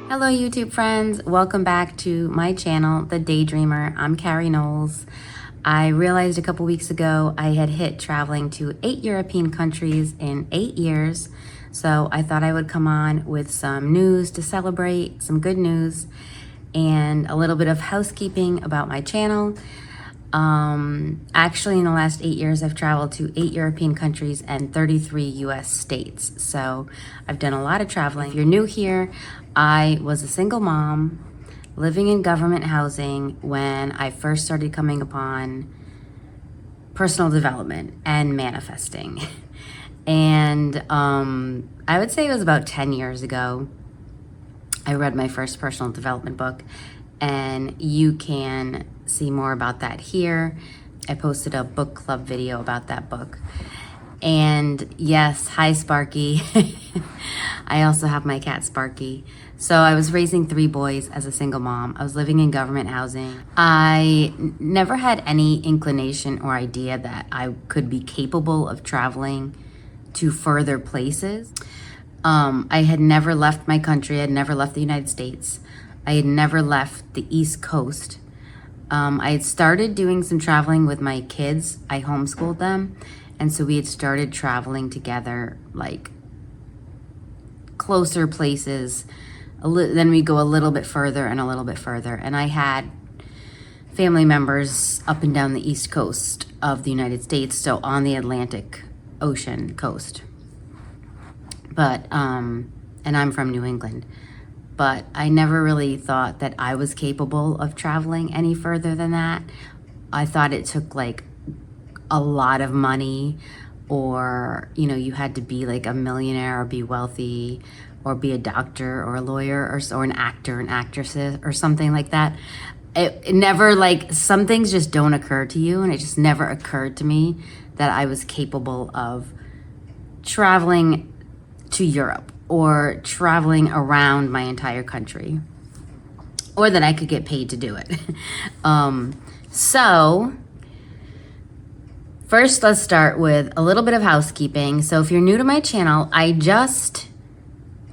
Hello YouTube friends, welcome back to my channel, The Daydreamer. I'm Carrie Knowles. I realized a couple weeks ago I had hit traveling to 8 European countries in 8 years. So I thought I would come on with some news to celebrate, some good news, and a little bit of housekeeping about my channel. Actually in the last 8 years, I've traveled to 8 European countries and 33 US states. So I've done a lot of traveling. If you're new here, I was a single mom living in government housing when I first started coming upon personal development and manifesting. And I would say it was about 10 years ago. I read my first personal development book, and you can see more about that here. I posted a book club video about that book. And yes, hi Sparky. I also have my cat Sparky. So I was raising 3 boys as a single mom. I was living in government housing. I never had any inclination or idea that I could be capable of traveling to further places. I had never left my country. I had never left the United States. I had never left the East Coast. I had started doing some traveling with my kids. I homeschooled them. And so we had started traveling together, like closer places. Then we go a little bit further and a little bit further. And I had family members up and down the East Coast of the United States, so on the Atlantic Ocean coast. But, and I'm from New England. But I never really thought that I was capable of traveling any further than that. I thought it took like a lot of money, or, you know, you had to be like a millionaire or be wealthy or be a doctor or a lawyer or an actor and actress or something like that. It never, like, some things just don't occur to you, and it just never occurred to me that I was capable of traveling to Europe or traveling around my entire country, or that I could get paid to do it. So first, let's start with a little bit of housekeeping. So if you're new to my channel, I just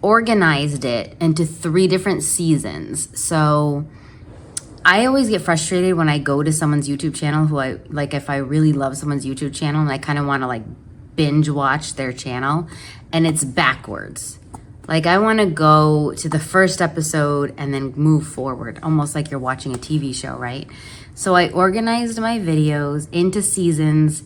organized it into 3 different seasons. So I always get frustrated when I go to someone's YouTube channel if I really love someone's YouTube channel and I kind of want to like binge watch their channel, and it's backwards. Like, I want to go to the first episode and then move forward, almost like you're watching a TV show, right? So I organized my videos into seasons,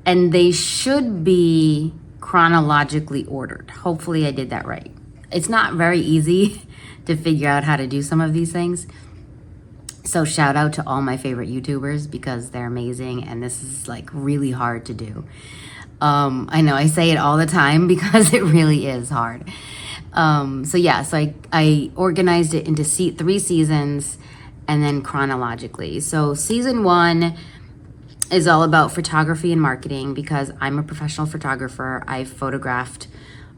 and they should be chronologically ordered. Hopefully I did that right. It's not very easy to figure out how to do some of these things. So shout out to all my favorite YouTubers, because they're amazing, and this is like really hard to do. I know I say it all the time because it really is hard. So I organized it into 3 seasons and then chronologically. So season 1 is all about photography and marketing, because I'm a professional photographer. I've photographed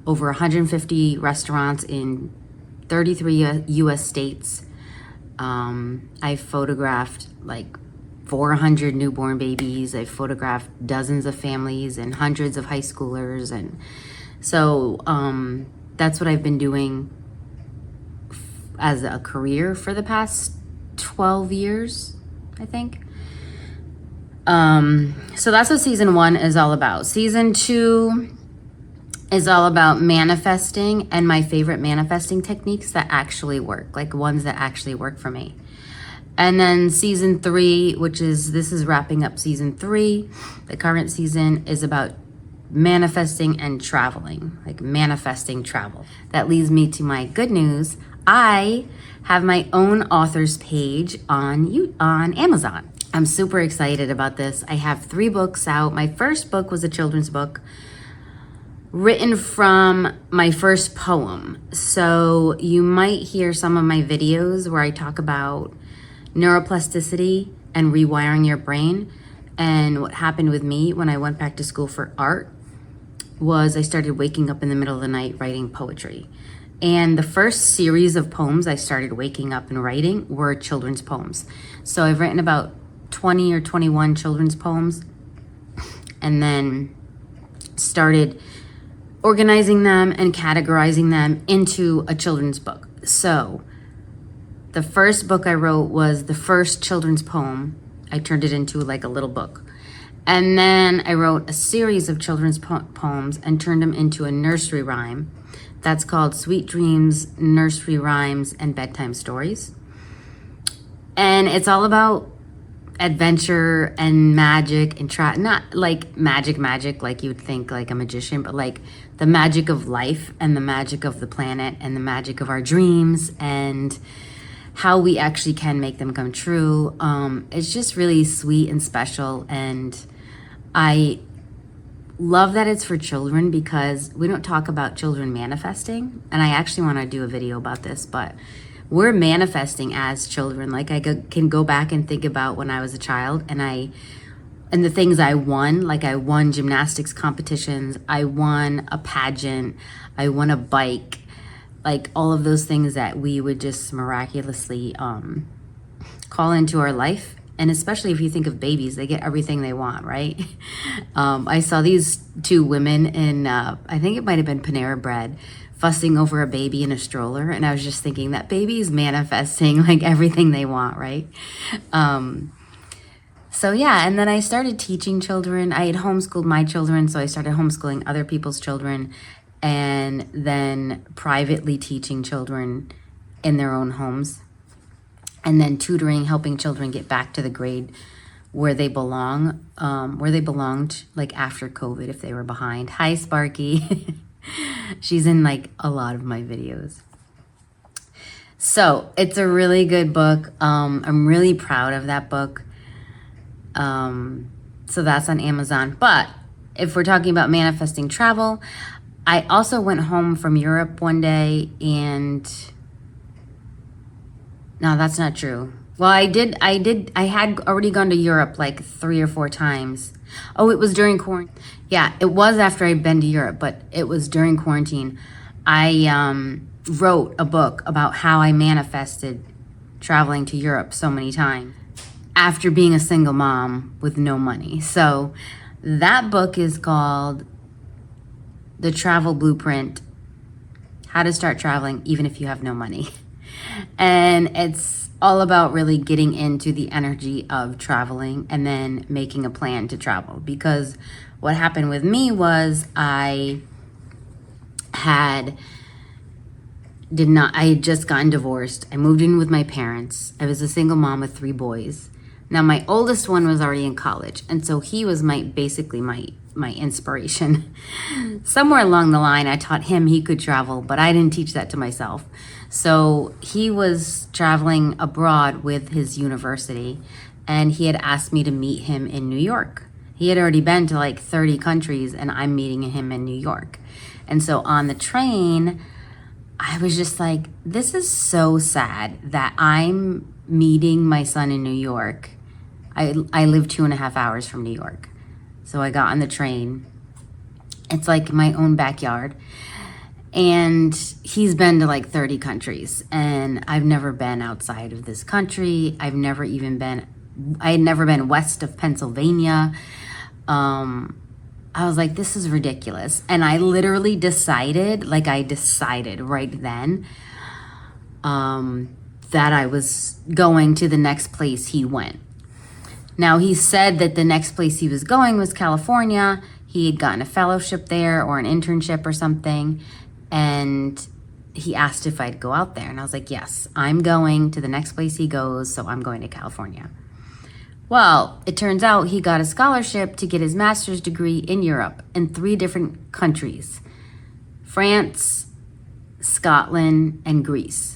over 150 restaurants in 33 US states. I've photographed like 400 newborn babies. I've photographed dozens of families and hundreds of high schoolers. And so that's what I've been doing as a career for the past 12 years, I think. So that's what season 1 is all about. Season 2 is all about manifesting and my favorite manifesting techniques that actually work, like ones that actually work for me. And then season 3, this is wrapping up season 3. The current season is about manifesting and traveling, like manifesting travel. That leads me to my good news. I have my own author's page on Amazon. I'm super excited about this. I have 3 books out. My first book was a children's book written from my first poem. So you might hear some of my videos where I talk about neuroplasticity and rewiring your brain. And what happened with me when I went back to school for art was I started waking up in the middle of the night writing poetry. And the first series of poems I started waking up and writing were children's poems. So I've written about 20 or 21 children's poems, and then started organizing them and categorizing them into a children's book. So the first book I wrote was the first children's poem. I turned it into like a little book. And then I wrote a series of children's poems and turned them into a nursery rhyme. That's called Sweet Dreams, Nursery Rhymes, and Bedtime Stories. And it's all about adventure and magic and not like magic like you would think like a magician, but like the magic of life and the magic of the planet and the magic of our dreams and how we actually can make them come true. It's just really sweet and special, and I love that it's for children because we don't talk about children manifesting, and I actually want to do a video about this, but we're manifesting as children. Like I can go back and think about when I was a child and the things I won. Like I won gymnastics competitions, I won a pageant, I won a bike, like all of those things that we would just miraculously call into our life. And especially if you think of babies, they get everything they want, right? I saw these two women in, I think it might have been Panera Bread, fussing over a baby in a stroller. And I was just thinking that baby is manifesting like everything they want, right? So yeah, and then I started teaching children. I had homeschooled my children, so I started homeschooling other people's children and then privately teaching children in their own homes. And then tutoring, helping children get back to the grade where they belonged, like after COVID, if they were behind. Hi, Sparky. She's in like a lot of my videos. So it's a really good book. I'm really proud of that book. So that's on Amazon. But if we're talking about manifesting travel, I also went home from Europe one day and... No, that's not true. Well, I had already gone to Europe like 3 or 4 times. Oh, it was during quarantine. Yeah, it was after I'd been to Europe, but it was during quarantine. I wrote a book about how I manifested traveling to Europe so many times after being a single mom with no money. So that book is called The Travel Blueprint, How to Start Traveling Even If You Have No Money. And it's all about really getting into the energy of traveling and then making a plan to travel. Because what happened with me was I had just gotten divorced. I moved in with my parents. I was a single mom with 3 boys. Now my oldest one was already in college, and so he was basically my inspiration. Somewhere along the line, I taught him he could travel, but I didn't teach that to myself. So he was traveling abroad with his university, and he had asked me to meet him in New York. He had already been to like 30 countries, and I'm meeting him in New York. And so on the train, I was just like, this is so sad that I'm meeting my son in New York. I live 2.5 hours from New York. So I got on the train. It's like my own backyard. And he's been to like 30 countries. And I've never been outside of this country. I had never been west of Pennsylvania. I was like, this is ridiculous. And I literally decided right then that I was going to the next place he went. Now, he said that the next place he was going was California. He had gotten a fellowship there or an internship or something. And he asked if I'd go out there. And I was like, yes, I'm going to the next place he goes, so I'm going to California. Well, it turns out he got a scholarship to get his master's degree in Europe in 3 different countries: France, Scotland, and Greece.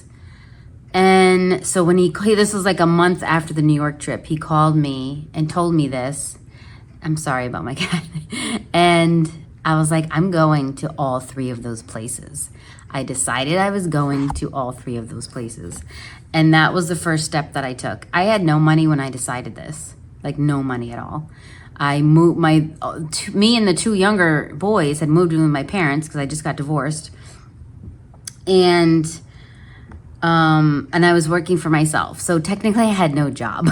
And so when this was like a month after the New York trip, he called me and told me this. I'm sorry about my cat. And I was like, I'm going to all 3 of those places. I decided I was going to all 3 of those places. And that was the first step that I took. I had no money when I decided this, like no money at all. I moved me and the 2 younger boys had moved in with my parents because I just got divorced. And I was working for myself. So technically I had no job.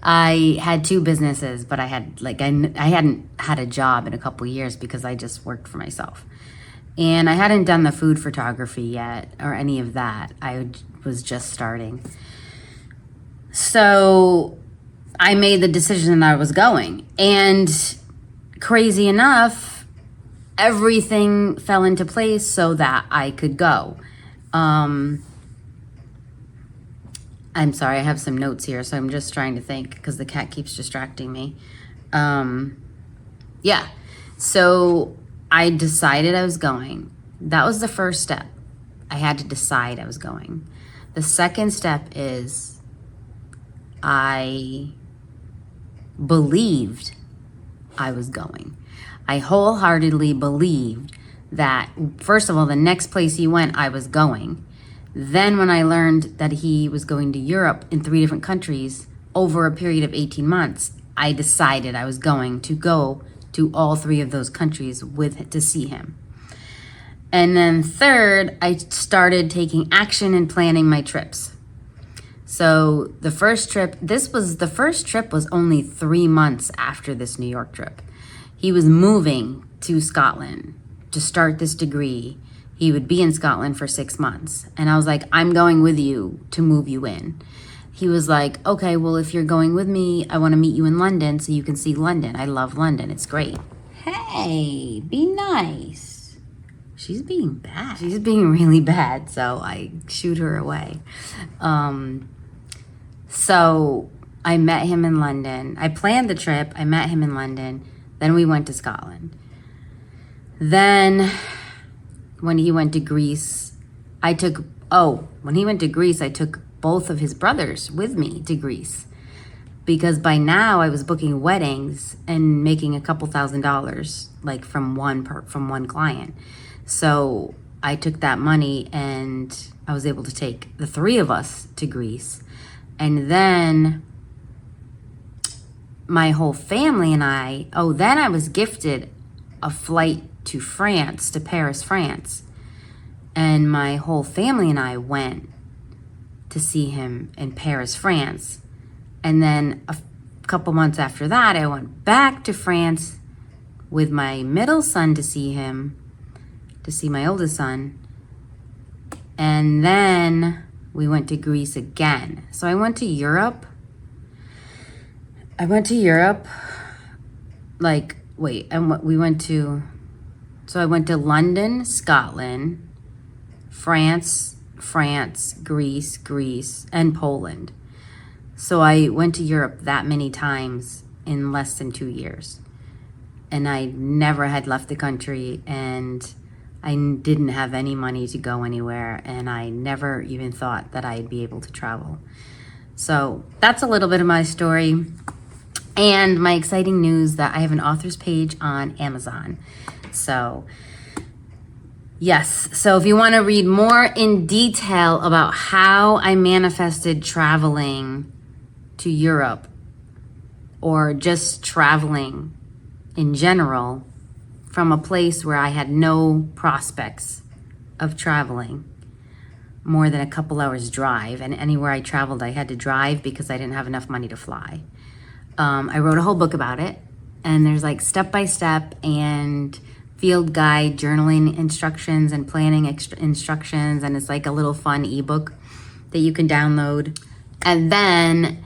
I had 2 businesses, but I hadn't had a job in a couple years because I just worked for myself. And I hadn't done the food photography yet or any of that. I was just starting. So I made the decision that I was going. And crazy enough, everything fell into place so that I could go. I'm sorry, I have some notes here, so I'm just trying to think because the cat keeps distracting me. Yeah, so I decided I was going. That was the first step. I had to decide I was going. The second step is I believed I was going. I wholeheartedly believed that, first of all, the next place he went, I was going. Then when I learned that he was going to Europe in 3 different countries over a period of 18 months, I decided I was going to go to all 3 of those countries to see him. And then third, I started taking action and planning my trips. So the first trip was only 3 months after this New York trip. He was moving to Scotland to start this degree. He would be in Scotland for 6 months. And I was like, I'm going with you to move you in. He was like, okay, well, if you're going with me, I want to meet you in London so you can see London. I love London. It's great. Hey, be nice. She's being bad. She's being really bad, so I shoot her away. So I met him in London. I planned the trip. I met him in London. Then we went to Scotland. Then when he went to Greece, I took both of his brothers with me to Greece. Because by now I was booking weddings and making a couple $1,000s, like from one client. So I took that money and I was able to take the 3 of us to Greece. And then my whole family and then I was gifted a flight to France, to Paris, France. And my whole family and I went to see him in Paris, France. And then a couple months after that, I went back to France with my middle son to see my oldest son. And then we went to Greece again. So I went to Europe. So I went to London, Scotland, France, Greece, and Poland. So I went to Europe that many times in less than 2 years. And I never had left the country, and I didn't have any money to go anywhere, and I never even thought that I'd be able to travel. So that's a little bit of my story. And my exciting news that I have an author's page on Amazon. So yes, so if you want to read more in detail about how I manifested traveling to Europe or just traveling in general from a place where I had no prospects of traveling more than a couple hours drive, and anywhere I traveled I had to drive because I didn't have enough money to fly. I wrote a whole book about it, and there's like step-by-step and field guide, journaling instructions and planning instructions, and it's like a little fun ebook that you can download. And then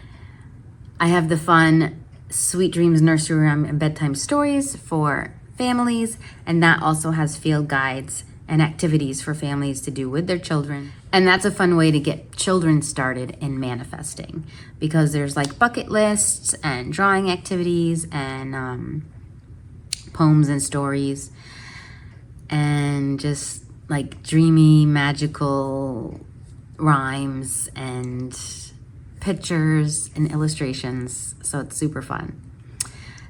I have the fun Sweet Dreams Nursery and Bedtime Stories for families, and that also has field guides and activities for families to do with their children. And that's a fun way to get children started in manifesting, because there's like bucket lists and drawing activities and poems and stories and just like dreamy, magical rhymes and pictures and illustrations. So it's super fun.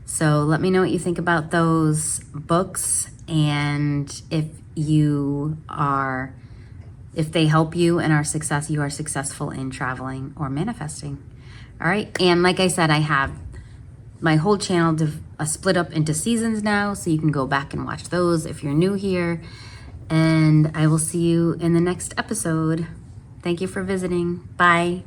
So let me know what you think about those books, and if they help you and you are successful in traveling or manifesting. All right. And like I said, I have my whole channel split up into seasons now, so you can go back and watch those if you're new here. And I will see you in the next episode. Thank you for visiting. Bye.